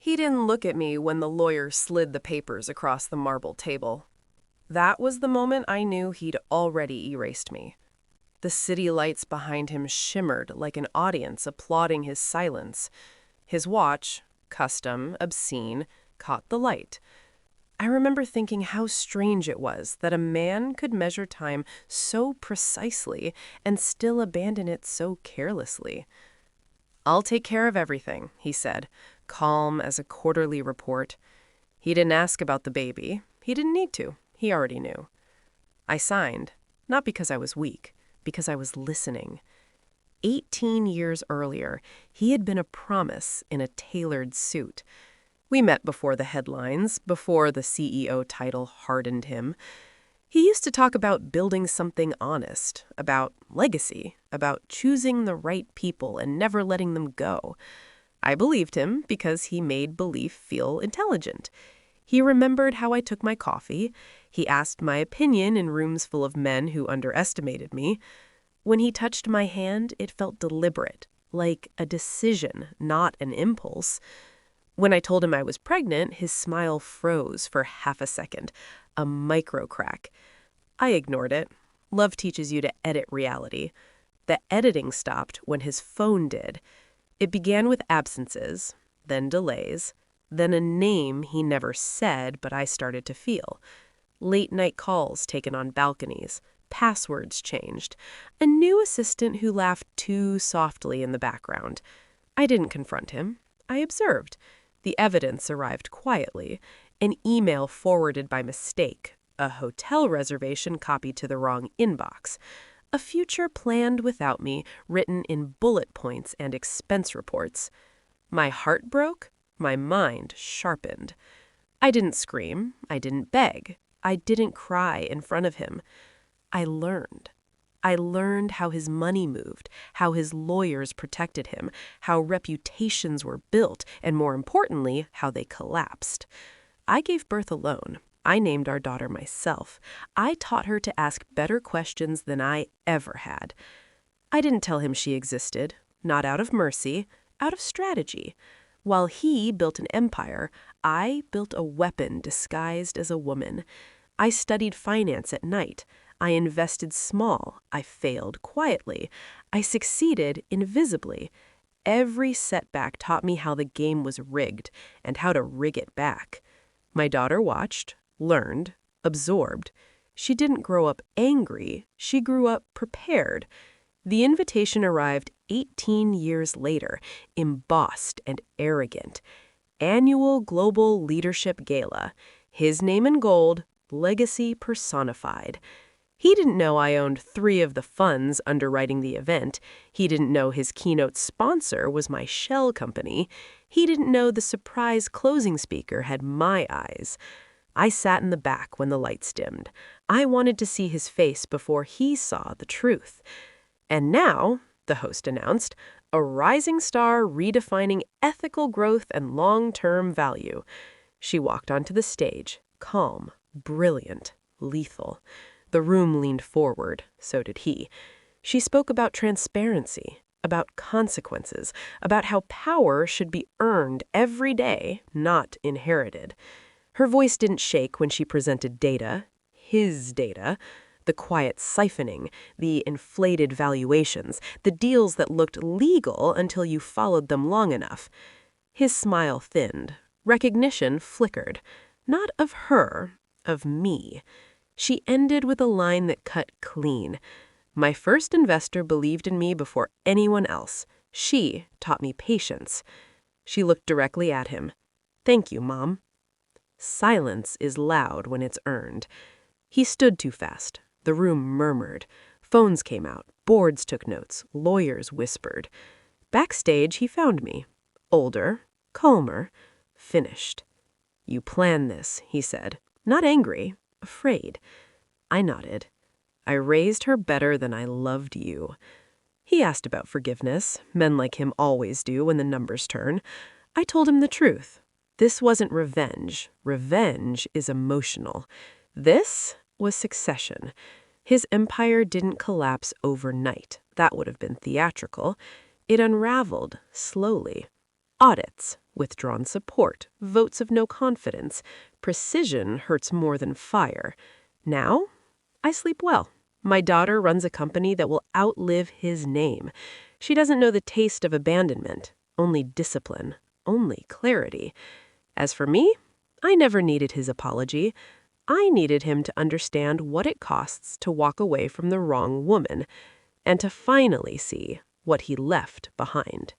He didn't look at me when the lawyer slid the papers across the marble table. That was the moment I knew he'd already erased me. The city lights behind him shimmered like an audience applauding his silence. His watch, custom, obscene, caught the light. I remember thinking how strange it was that a man could measure time so precisely and still abandon it so carelessly. "I'll take care of everything," he said, calm as a quarterly report. He didn't ask about the baby. He didn't need to. He already knew. I signed, not because I was weak, because I was listening. 18 years earlier, he had been a promise in a tailored suit. We met before the headlines, before the CEO title hardened him. He used to talk about building something honest, about legacy, about choosing the right people and never letting them go. I believed him because he made belief feel intelligent. He remembered how I took my coffee. He asked my opinion in rooms full of men who underestimated me. When he touched my hand, it felt deliberate, like a decision, not an impulse. When I told him I was pregnant, his smile froze for half a second, a micro crack. I ignored it. Love teaches you to edit reality. The editing stopped when his phone did. It began with absences, then delays, then a name he never said but I started to feel. Late-night calls taken on balconies, passwords changed, a new assistant who laughed too softly in the background. I didn't confront him. I observed. The evidence arrived quietly. An email forwarded by mistake, a hotel reservation copied to the wrong inbox, a future planned without me, written in bullet points and expense reports. My heart broke, my mind sharpened. I didn't scream, I didn't beg, I didn't cry in front of him. I learned. I learned how his money moved, how his lawyers protected him, how reputations were built, and more importantly, how they collapsed. I gave birth alone. I named our daughter myself. I taught her to ask better questions than I ever had. I didn't tell him she existed, not out of mercy, out of strategy. While he built an empire, I built a weapon disguised as a woman. I studied finance at night. I invested small. I failed quietly. I succeeded invisibly. Every setback taught me how the game was rigged and how to rig it back. My daughter watched, learned, absorbed. She didn't grow up angry. She grew up prepared. The invitation arrived 18 years later, embossed and arrogant. Annual Global Leadership Gala. His name in gold, legacy personified. He didn't know I owned 3 of the funds underwriting the event. He didn't know his keynote sponsor was my shell company. He didn't know the surprise closing speaker had my eyes. I sat in the back when the lights dimmed. I wanted to see his face before he saw the truth. And now, the host announced, a rising star redefining ethical growth and long-term value. She walked onto the stage, calm, brilliant, lethal. The room leaned forward, so did he. She spoke about transparency, about consequences, about how power should be earned every day, not inherited. Her voice didn't shake when she presented data, his data, the quiet siphoning, the inflated valuations, the deals that looked legal until you followed them long enough. His smile thinned. Recognition flickered. Not of her, of me. She ended with a line that cut clean. My first investor believed in me before anyone else. She taught me patience. She looked directly at him. Thank you, Mom. Silence is loud when it's earned. He stood too fast. The room murmured. Phones came out. Boards took notes. Lawyers whispered. Backstage, he found me. Older, calmer, finished. You planned this, he said. Not angry. Afraid. I nodded. I raised her better than I loved you. He asked about forgiveness. Men like him always do when the numbers turn. I told him the truth. This wasn't revenge. Revenge is emotional. This was succession. His empire didn't collapse overnight. That would have been theatrical. It unraveled slowly. Audits, withdrawn support, votes of no confidence. Precision hurts more than fire. Now, I sleep well. My daughter runs a company that will outlive his name. She doesn't know the taste of abandonment, only discipline, only clarity. As for me, I never needed his apology. I needed him to understand what it costs to walk away from the wrong woman, and to finally see what he left behind.